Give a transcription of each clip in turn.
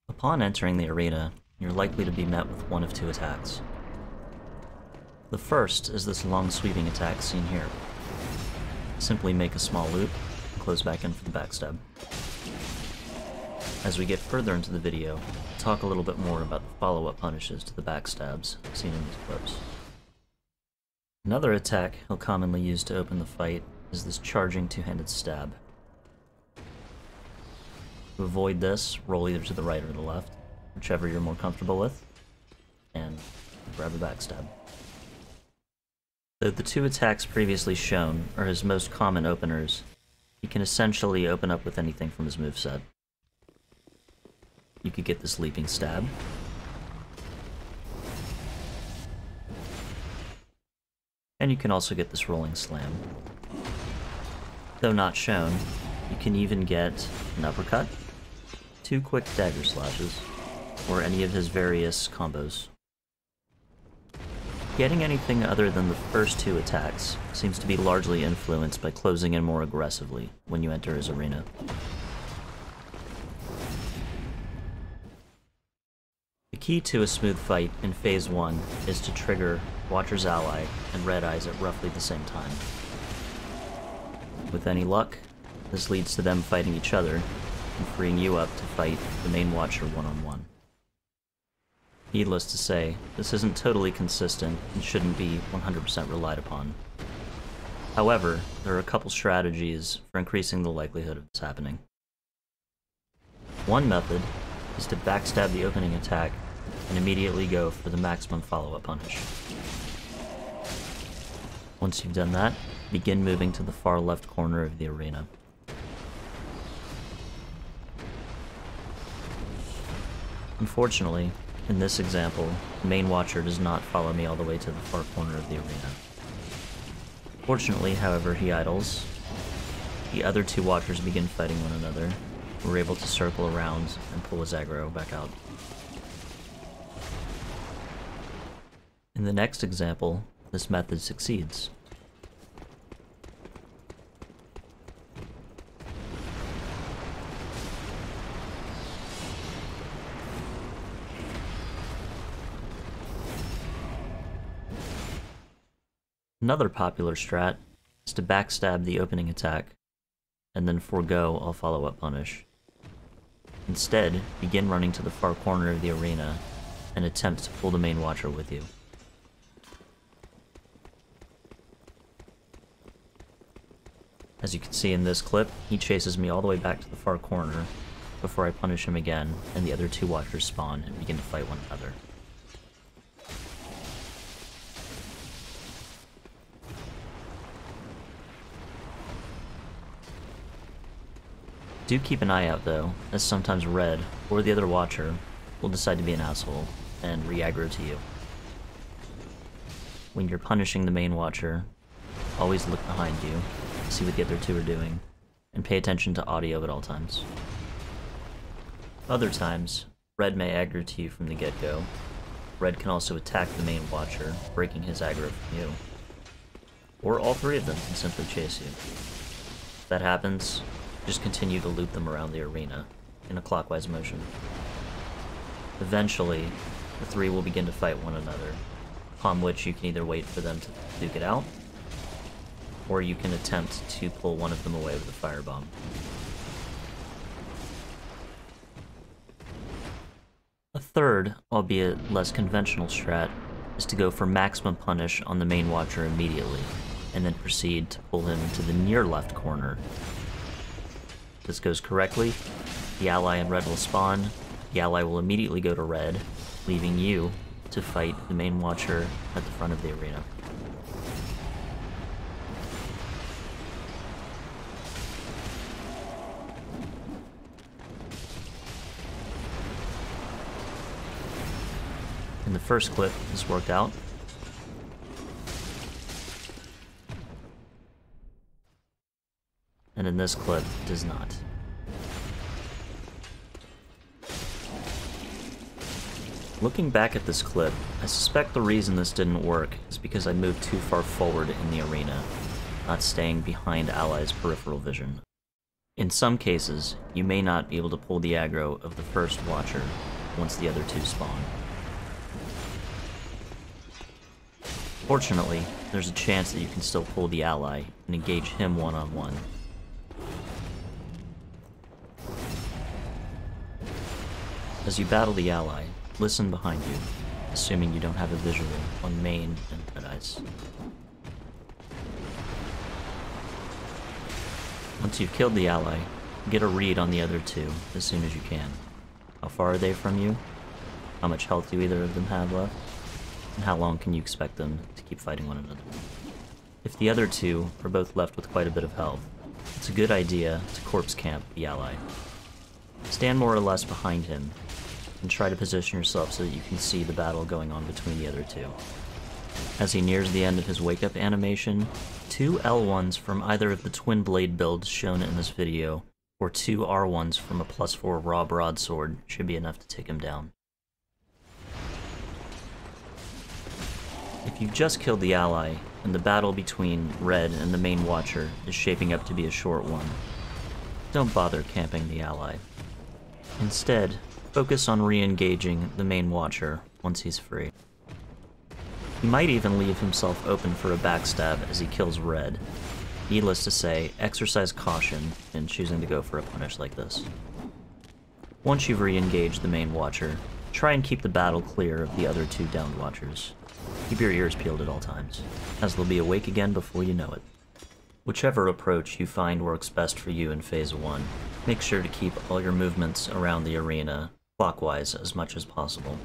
Upon entering the arena, you're likely to be met with one of two attacks. The first is this long sweeping attack seen here. Simply make a small loop, and close back in for the backstab. As we get further into the video, we'll talk a little bit more about the follow-up punishes to the backstabs seen in these clips. Another attack he'll commonly use to open the fight is this charging two-handed stab. To avoid this, roll either to the right or the left, whichever you're more comfortable with, and grab a backstab. Though the two attacks previously shown are his most common openers, he can essentially open up with anything from his moveset. You could get this leaping stab, and you can also get this rolling slam. Though not shown, you can even get an uppercut, two quick dagger slashes, or any of his various combos. Getting anything other than the first two attacks seems to be largely influenced by closing in more aggressively when you enter his arena. The key to a smooth fight in Phase 1 is to trigger Watcher's Ally and Red Eyes at roughly the same time. With any luck, this leads to them fighting each other and freeing you up to fight the main Watcher one-on-one. Needless to say, this isn't totally consistent and shouldn't be 100% relied upon. However, there are a couple strategies for increasing the likelihood of this happening. One method is to backstab the opening attack and immediately go for the maximum follow-up punish. Once you've done that, begin moving to the far left corner of the arena. Unfortunately, in this example, the main Watcher does not follow me all the way to the far corner of the arena. Fortunately, however, he idles. The other two Watchers begin fighting one another. We're able to circle around and pull his aggro back out. In the next example, this method succeeds. Another popular strat is to backstab the opening attack, and then forego all follow-up punish. Instead, begin running to the far corner of the arena, and attempt to pull the main Watcher with you. As you can see in this clip, he chases me all the way back to the far corner, before I punish him again, and the other two Watchers spawn and begin to fight one another. Do keep an eye out though, as sometimes Red, or the other Watcher, will decide to be an asshole, and re-aggro to you. When you're punishing the main Watcher, always look behind you, see what the other two are doing, and pay attention to audio at all times. Other times, Red may aggro to you from the get-go. Red can also attack the main Watcher, breaking his aggro from you. Or all three of them can simply chase you. If that happens, just continue to loop them around the arena, in a clockwise motion. Eventually, the three will begin to fight one another, upon which you can either wait for them to duke it out, or you can attempt to pull one of them away with a firebomb. A third, albeit less conventional strat, is to go for maximum punish on the main Watcher immediately, and then proceed to pull him to the near left corner. If this goes correctly, the ally and Red will spawn, the ally will immediately go to Red, leaving you to fight the main Watcher at the front of the arena. In the first clip, this worked out. And in this clip, it does not. Looking back at this clip, I suspect the reason this didn't work is because I moved too far forward in the arena, not staying behind allies' peripheral vision. In some cases, you may not be able to pull the aggro of the first Watcher once the other two spawn. Fortunately, there's a chance that you can still pull the ally and engage him one-on-one. As you battle the ally, listen behind you, assuming you don't have a visual on main and red eyes. Once you've killed the ally, get a read on the other two as soon as you can. How far are they from you? How much health do either of them have left? And how long can you expect them to keep fighting one another? If the other two are both left with quite a bit of health, it's a good idea to corpse camp the ally. Stand more or less behind him, and try to position yourself so that you can see the battle going on between the other two. As he nears the end of his wake-up animation, 2 L1s from either of the twin blade builds shown in this video, or 2 R1s from a +4 raw broadsword should be enough to take him down. If you've just killed the ally, and the battle between Red and the main Watcher is shaping up to be a short one, don't bother camping the ally. Instead, focus on re-engaging the main Watcher once he's free. He might even leave himself open for a backstab as he kills Red. Needless to say, exercise caution in choosing to go for a punish like this. Once you've re-engaged the main Watcher, try and keep the battle clear of the other 2 downed Watchers. Keep your ears peeled at all times, as they'll be awake again before you know it. Whichever approach you find works best for you in Phase 1, make sure to keep all your movements around the arena clockwise as much as possible.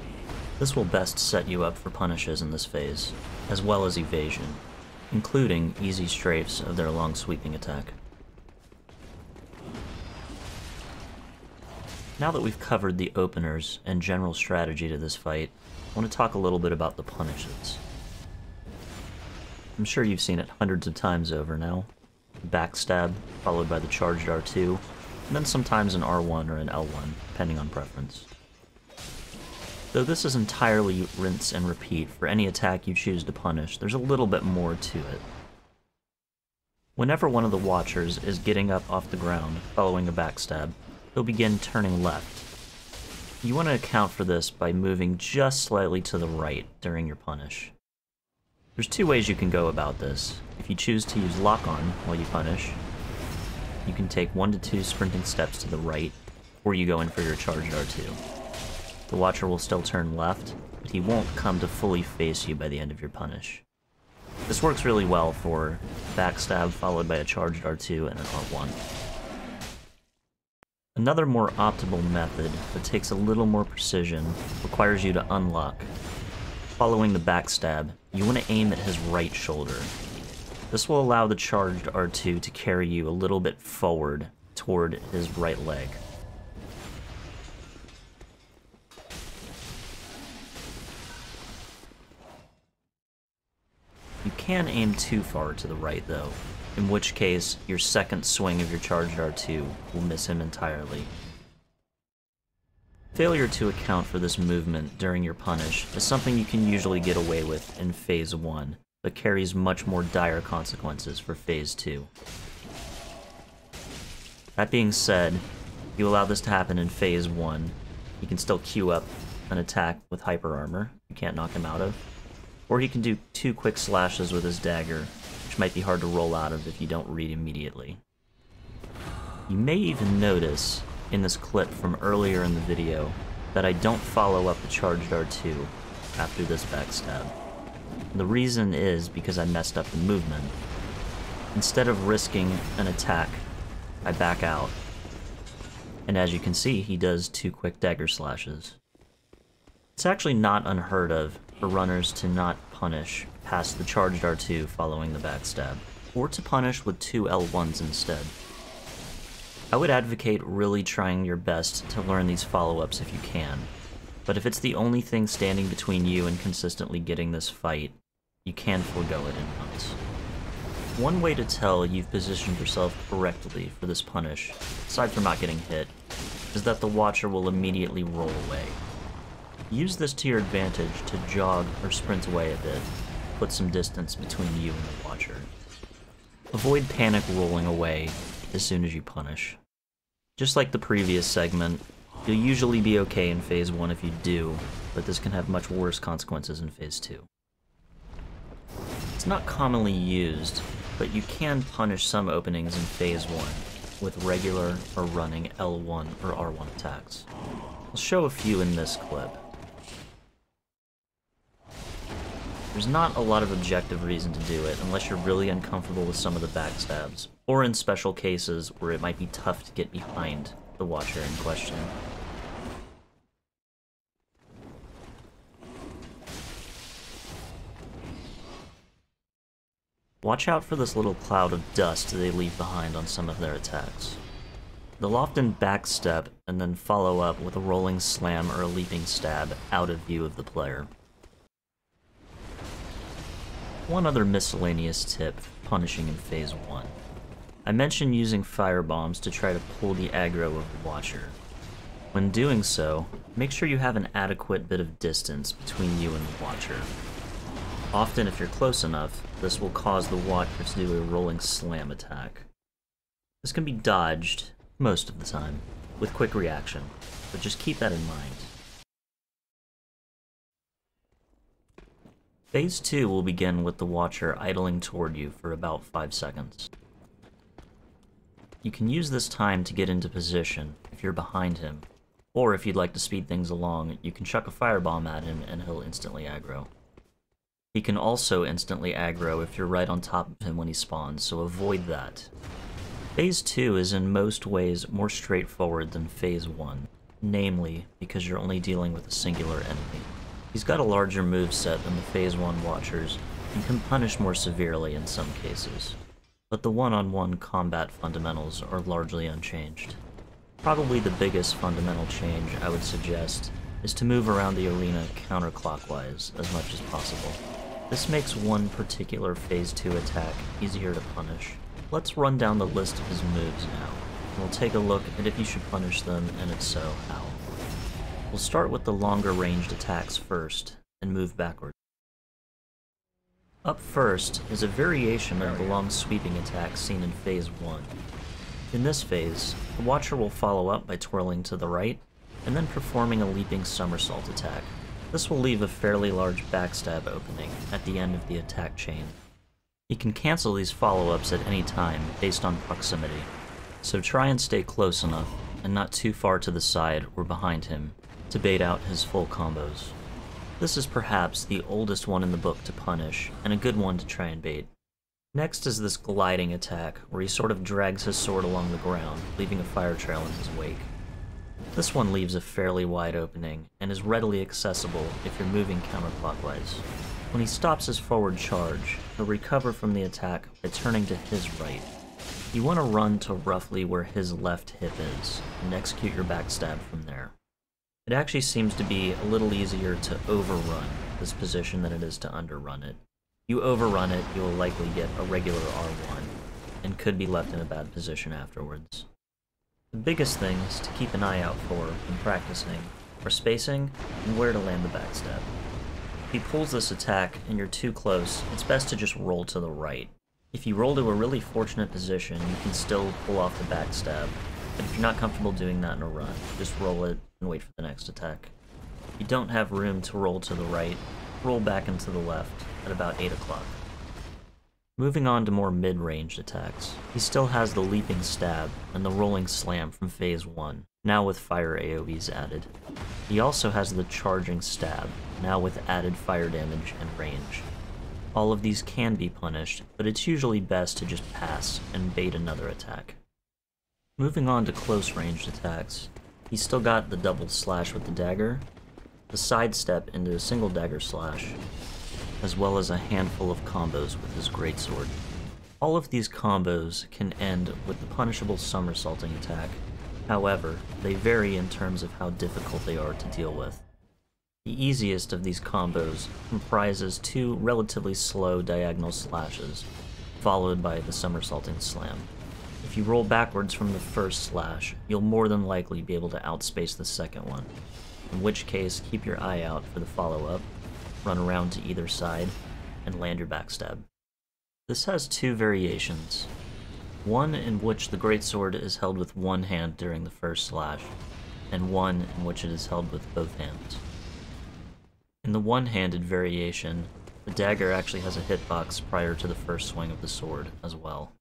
This will best set you up for punishes in this phase, as well as evasion, including easy strafes of their long sweeping attack. Now that we've covered the openers and general strategy to this fight, I want to talk a little bit about the punishes. I'm sure you've seen it hundreds of times over now. Backstab, followed by the charged R2, and then sometimes an R1 or an L1, depending on preference. Though this is entirely rinse and repeat for any attack you choose to punish, there's a little bit more to it. Whenever one of the Watchers is getting up off the ground following a backstab, he'll begin turning left. You want to account for this by moving just slightly to the right during your punish. There's 2 ways you can go about this. If you choose to use lock-on while you punish, you can take 1 to 2 sprinting steps to the right, or you go in for your charged R2. The Watcher will still turn left, but he won't come to fully face you by the end of your punish. This works really well for backstab followed by a charged R2 and an R1. Another more optimal method that takes a little more precision requires you to unlock. Following the backstab, you want to aim at his right shoulder. This will allow the charged R2 to carry you a little bit forward toward his right leg. You can aim too far to the right though, in which case your second swing of your charged R2 will miss him entirely. Failure to account for this movement during your punish is something you can usually get away with in Phase 1, but carries much more dire consequences for Phase 2. That being said, if you allow this to happen in Phase 1, he can still queue up an attack with hyper armor you can't knock him out of, or he can do 2 quick slashes with his dagger, which might be hard to roll out of if you don't read immediately. You may even notice in this clip from earlier in the video that I don't follow up the charged R2 after this backstab. The reason is because I messed up the movement. Instead of risking an attack, I back out. And as you can see, he does 2 quick dagger slashes. It's actually not unheard of for runners to not punish past the charged R2 following the backstab, or to punish with 2 L1s instead. I would advocate really trying your best to learn these follow-ups if you can, but if it's the only thing standing between you and consistently getting this fight, you can forego it in hunts. One way to tell you've positioned yourself correctly for this punish, aside from not getting hit, is that the Watcher will immediately roll away. Use this to your advantage to jog or sprint away a bit, put some distance between you and the Watcher. Avoid panic rolling away as soon as you punish. Just like the previous segment, you'll usually be okay in Phase 1 if you do, but this can have much worse consequences in Phase 2. It's not commonly used, but you can punish some openings in Phase 1 with regular or running L1 or R1 attacks. I'll show a few in this clip. There's not a lot of objective reason to do it unless you're really uncomfortable with some of the backstabs, or in special cases where it might be tough to get behind the watcher in question. Watch out for this little cloud of dust they leave behind on some of their attacks. They'll often backstep and then follow up with a rolling slam or a leaping stab out of view of the player. One other miscellaneous tip for punishing in Phase 1. I mentioned using firebombs to try to pull the aggro of the watcher. When doing so, make sure you have an adequate bit of distance between you and the watcher. Often, if you're close enough, this will cause the watcher to do a rolling slam attack. This can be dodged, most of the time, with quick reaction, but just keep that in mind. Phase 2 will begin with the watcher idling toward you for about 5 seconds. You can use this time to get into position if you're behind him, or if you'd like to speed things along, you can chuck a firebomb at him and he'll instantly aggro. He can also instantly aggro if you're right on top of him when he spawns, so avoid that. Phase 2 is in most ways more straightforward than Phase 1, namely because you're only dealing with a singular enemy. He's got a larger moveset than the Phase 1 watchers, and can punish more severely in some cases, but the one-on-one combat fundamentals are largely unchanged. Probably the biggest fundamental change I would suggest is to move around the arena counterclockwise as much as possible. This makes one particular Phase 2 attack easier to punish. Let's run down the list of his moves now, and we'll take a look at if you should punish them, and if so, how. We'll start with the longer ranged attacks first, and move backward. Up first is a variation of the long sweeping attack seen in Phase 1. In this phase, the watcher will follow up by twirling to the right, and then performing a leaping somersault attack. This will leave a fairly large backstab opening at the end of the attack chain. He can cancel these follow-ups at any time based on proximity, so try and stay close enough and not too far to the side or behind him to bait out his full combos. This is perhaps the oldest one in the book to punish, and a good one to try and bait. Next is this gliding attack, where he sort of drags his sword along the ground, leaving a fire trail in his wake. This one leaves a fairly wide opening, and is readily accessible if you're moving counterclockwise. When he stops his forward charge, he'll recover from the attack by turning to his right. You want to run to roughly where his left hip is, and execute your backstab from there. It actually seems to be a little easier to overrun this position than it is to underrun it. You overrun it, you will likely get a regular R1, and could be left in a bad position afterwards. The biggest things to keep an eye out for when practicing are spacing and where to land the backstab. If he pulls this attack and you're too close, it's best to just roll to the right. If you roll to a really fortunate position, you can still pull off the backstab, but if you're not comfortable doing that in a run, just roll it and wait for the next attack. If you don't have room to roll to the right, roll back into the left at about 8 o'clock. Moving on to more mid-ranged attacks, he still has the leaping stab and the rolling slam from Phase 1, now with fire AoEs added. He also has the charging stab, now with added fire damage and range. All of these can be punished, but it's usually best to just pass and bait another attack. Moving on to close-ranged attacks, he's still got the double slash with the dagger, the sidestep into a single dagger slash, as well as a handful of combos with his greatsword. All of these combos can end with the punishable somersaulting attack. However, they vary in terms of how difficult they are to deal with. The easiest of these combos comprises 2 relatively slow diagonal slashes, followed by the somersaulting slam. If you roll backwards from the first slash, you'll more than likely be able to outspace the second one, in which case keep your eye out for the follow-up, run around to either side, and land your backstab. This has 2 variations. One in which the greatsword is held with one hand during the first slash, and one in which it is held with both hands. In the one-handed variation, the dagger actually has a hitbox prior to the first swing of the sword as well.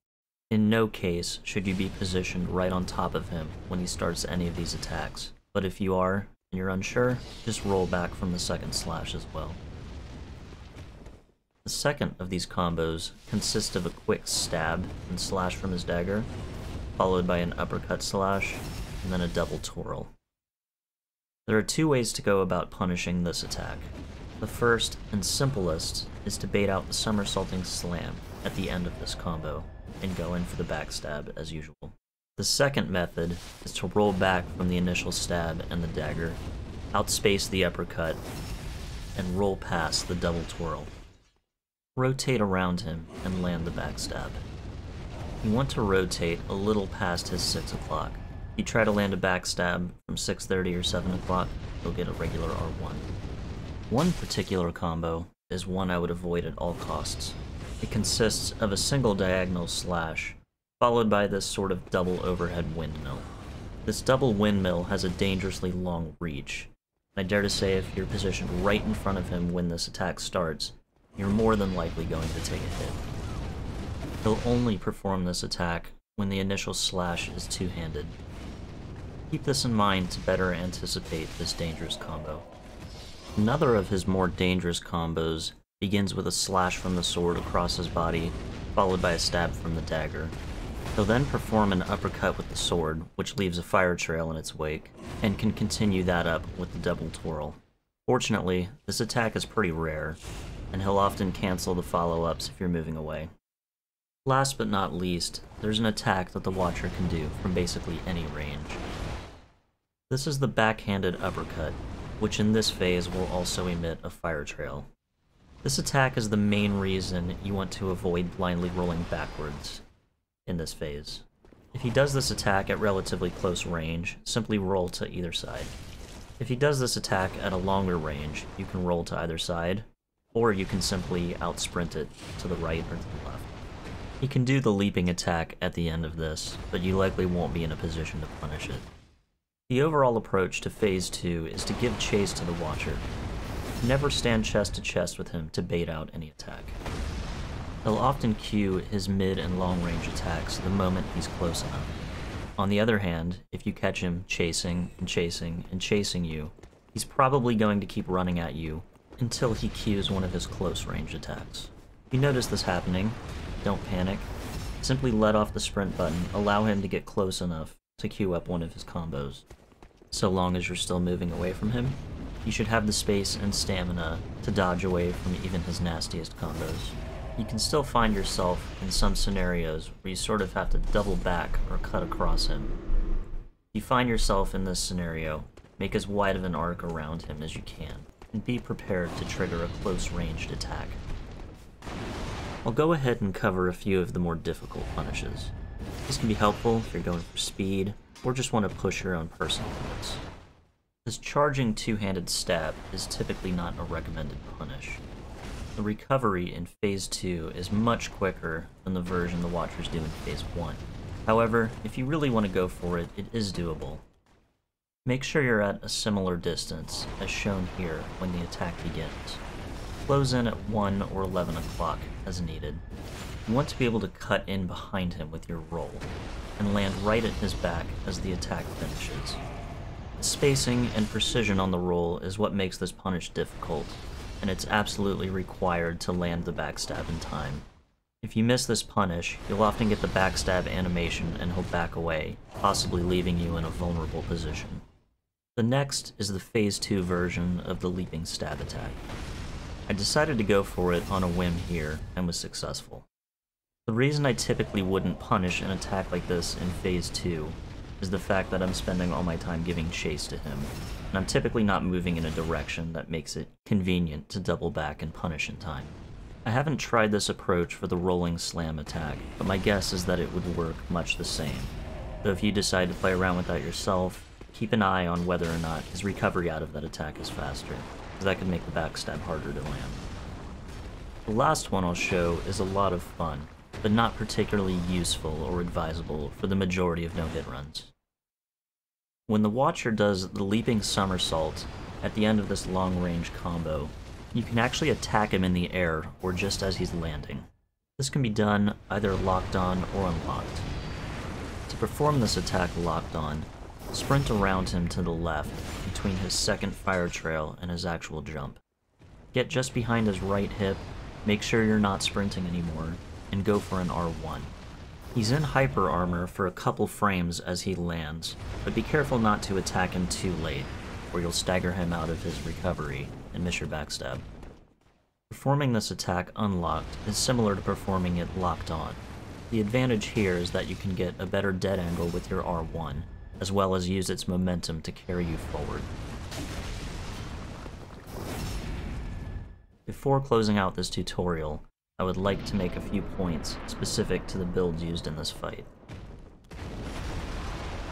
In no case should you be positioned right on top of him when he starts any of these attacks, but if you are, and you're unsure, just roll back from the second slash as well. The second of these combos consists of a quick stab and slash from his dagger, followed by an uppercut slash, and then a double twirl. There are two ways to go about punishing this attack. The first, and simplest, is to bait out the somersaulting slam at the end of this combo, and go in for the backstab as usual. The second method is to roll back from the initial stab and the dagger, outspace the uppercut, and roll past the double twirl. Rotate around him and land the backstab. You want to rotate a little past his 6 o'clock. If you try to land a backstab from 6:30 or 7 o'clock, you'll get a regular R1. One particular combo is one I would avoid at all costs. It consists of a single diagonal slash, followed by this sort of double overhead windmill. This double windmill has a dangerously long reach, and I dare to say if you're positioned right in front of him when this attack starts, you're more than likely going to take a hit. He'll only perform this attack when the initial slash is two-handed. Keep this in mind to better anticipate this dangerous combo. Another of his more dangerous combos begins with a slash from the sword across his body, followed by a stab from the dagger. He'll then perform an uppercut with the sword, which leaves a fire trail in its wake, and can continue that up with the double twirl. Fortunately, this attack is pretty rare, and he'll often cancel the follow-ups if you're moving away. Last but not least, there's an attack that the watcher can do from basically any range. This is the backhanded uppercut, which in this phase will also emit a fire trail. This attack is the main reason you want to avoid blindly rolling backwards in this phase. If he does this attack at relatively close range, simply roll to either side. If he does this attack at a longer range, you can roll to either side, or you can simply out-sprint it to the right or to the left. He can do the leaping attack at the end of this, but you likely won't be in a position to punish it. The overall approach to Phase 2 is to give chase to the Watcher. Never stand chest to chest with him to bait out any attack. He'll often cue his mid and long range attacks the moment he's close enough. On the other hand, if you catch him chasing and chasing and chasing you, he's probably going to keep running at you until he cues one of his close range attacks. If you notice this happening, don't panic. Simply let off the sprint button, allow him to get close enough to queue up one of his combos. So long as you're still moving away from him, you should have the space and stamina to dodge away from even his nastiest combos. You can still find yourself in some scenarios where you sort of have to double back or cut across him. If you find yourself in this scenario, make as wide of an arc around him as you can, and be prepared to trigger a close-ranged attack. I'll go ahead and cover a few of the more difficult punishes. This can be helpful if you're going for speed, or just want to push your own personal limits. This charging two-handed stab is typically not a recommended punish. The recovery in Phase 2 is much quicker than the version the Watchers do in Phase 1. However, if you really want to go for it, it is doable. Make sure you're at a similar distance, as shown here, when the attack begins. Close in at 1 or 11 o'clock as needed. You want to be able to cut in behind him with your roll, and land right at his back as the attack finishes. Spacing and precision on the roll is what makes this punish difficult, and it's absolutely required to land the backstab in time. If you miss this punish, you'll often get the backstab animation and he'll back away, possibly leaving you in a vulnerable position. The next is the Phase 2 version of the leaping stab attack. I decided to go for it on a whim here, and was successful. The reason I typically wouldn't punish an attack like this in Phase 2 is the fact that I'm spending all my time giving chase to him, and I'm typically not moving in a direction that makes it convenient to double back and punish in time. I haven't tried this approach for the rolling slam attack, but my guess is that it would work much the same. Though if you decide to play around with that yourself, keep an eye on whether or not his recovery out of that attack is faster, because that could make the backstab harder to land. The last one I'll show is a lot of fun, but not particularly useful or advisable for the majority of no-hit runs. When the Watcher does the leaping somersault at the end of this long-range combo, you can actually attack him in the air or just as he's landing. This can be done either locked on or unlocked. To perform this attack locked on, sprint around him to the left between his second fire trail and his actual jump. Get just behind his right hip, make sure you're not sprinting anymore, and go for an R1. He's in hyper armor for a couple frames as he lands, but be careful not to attack him too late, or you'll stagger him out of his recovery and miss your backstab. Performing this attack unlocked is similar to performing it locked on. The advantage here is that you can get a better dead angle with your R1, as well as use its momentum to carry you forward. Before closing out this tutorial, I would like to make a few points specific to the builds used in this fight.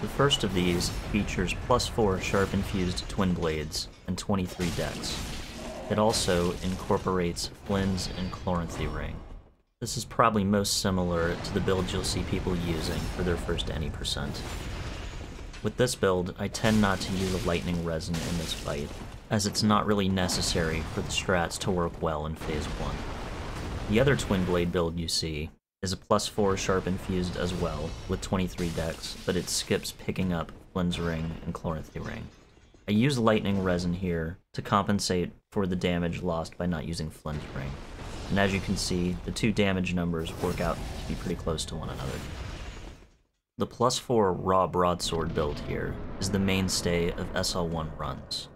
The first of these features +4 sharp infused twin blades and 23 dex. It also incorporates Flynn's and Chloranthy ring. This is probably most similar to the build you'll see people using for their first any percent. With this build, I tend not to use a lightning resin in this fight, as it's not really necessary for the strats to work well in phase 1. The other twin blade build you see is a +4 sharp infused as well, with 23 dex, but it skips picking up Flynn's ring and Chloranthy ring. I use lightning resin here to compensate for the damage lost by not using Flynn's ring, and as you can see, the two damage numbers work out to be pretty close to one another. The +4 raw broadsword build here is the mainstay of SL1 runs.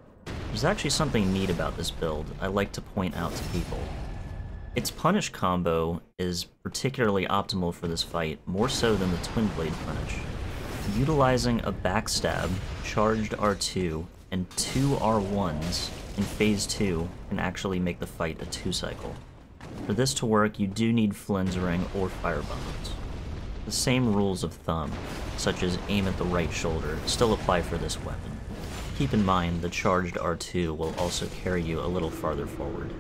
There's actually something neat about this build I like to point out to people. Its punish combo is particularly optimal for this fight, more so than the twin blade punish. Utilizing a backstab, charged R2, and 2 R1s in phase 2 can actually make the fight a 2-cycle. For this to work, you do need Flynn's ring or firebombs. The same rules of thumb, such as aim at the right shoulder, still apply for this weapon. Keep in mind the charged R2 will also carry you a little farther forward.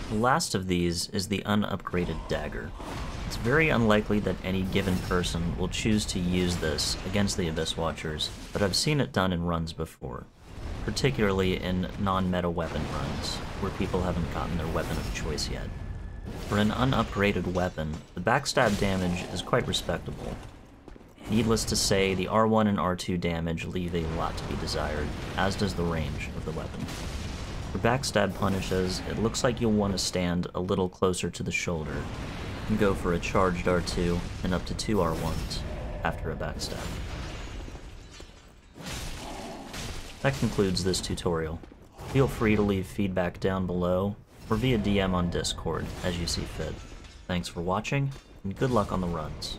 The last of these is the unupgraded dagger. It's very unlikely that any given person will choose to use this against the Abyss Watchers, but I've seen it done in runs before, particularly in non-meta weapon runs, where people haven't gotten their weapon of choice yet. For an unupgraded weapon, the backstab damage is quite respectable. Needless to say, the R1 and R2 damage leave a lot to be desired, as does the range of the weapon. For backstab punishes, it looks like you'll want to stand a little closer to the shoulder, and go for a charged R2 and up to 2 R1s after a backstab. That concludes this tutorial. Feel free to leave feedback down below, or via DM on Discord, as you see fit. Thanks for watching, and good luck on the runs.